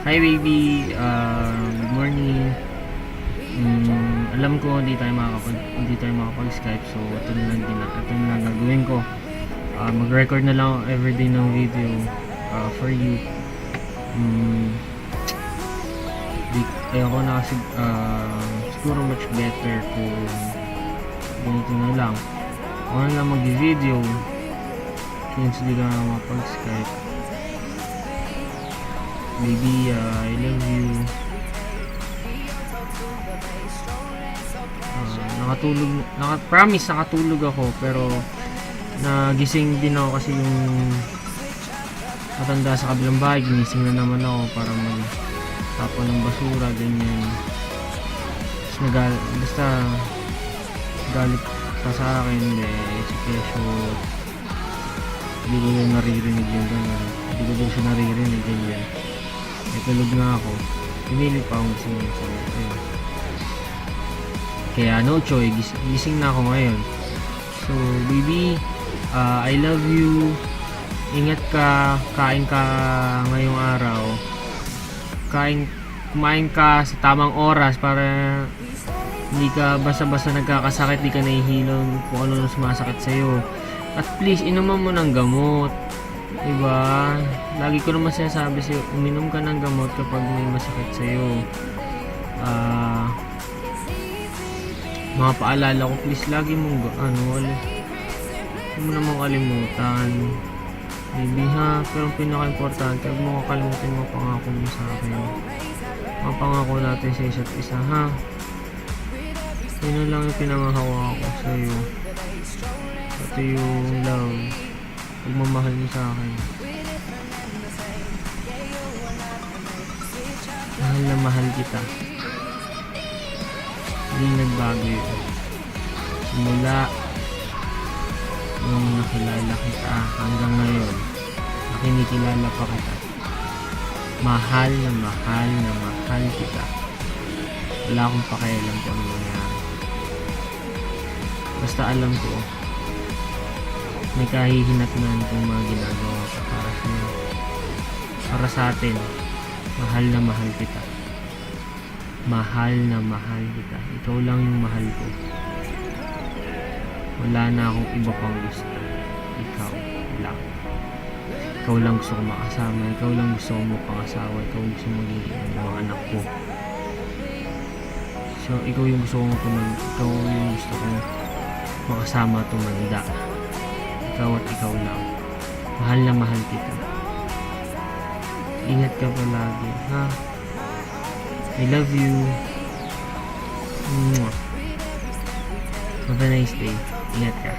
Hi baby, good morning. Alam ko hindi tayo makakapag-Skype, so ito na lang gagawin ko. Mag-record na lang ako everyday ng video for you. Ayoko na kasi siguro much better kung ganito na lang. Ako na lang mag-video since hindi ka na makapag-Skype. Baby, I love you. Nakatulog ako, pero nagising din ako kasi yung matanda sa kabilang bahay. Ginising na naman ako para magtapon ng basura, ganyan. Basta galit pa sa akin, si Kesho. Hindi ko yung naririnig yung gano'n. Hindi ko din siya naririnig ganyan. Tulog na ako. Pinili pa akong gising sa ayun. Kaya no choice, gising na ako ngayon. So baby, I love you. Ingat ka, kain ka ngayong araw. Kumain ka sa tamang oras para hindi ka basta-basta nagkakasakit, hindi ka nahihilo kung ano sumasakit sa'yo. At please, inuman mo ng gamot. Diba? Lagi ko naman sinasabi sa'yo, uminom ka ng gamot kapag may masakit sa'yo. Mga paalala ko, please, lagi mong huwag mo namang kalimutan. Baby ha, pero ang pinaka-importante, huwag mo kakalimutin mo pangako mo sa akin. Mga pangako natin sa isa't isa, ha? Yun na lang yung pinangahawa ko sa'yo. Ito yung love. Pagmamahal mo sa akin. Mahal na mahal kita. Hindi nagbago yun. Simula nung nakilala kita hanggang ngayon, kinikilala pa kita. Mahal na mahal na mahal kita. Wala akong pakialam kung ano nangyari. Basta alam ko, may kahihinatnan kung mga ginagawa ko para sa'yo. Para sa atin, mahal na mahal kita. Mahal na mahal kita. Ikaw lang yung mahal ko. Wala na akong iba pang gusto. Ikaw lang. Ikaw lang gusto ko makasama. Ikaw lang gusto ko mapangasawa. Ikaw lang gusto maging mga anak ko. So, ikaw yung gusto kong tumanda. Ikaw yung gusto kong makasama tumanda. Ikaw at ikaw lang. Mahal na mahal kita. Ingat ka palagi, ha? I love you. Have a nice day. Ingat ka.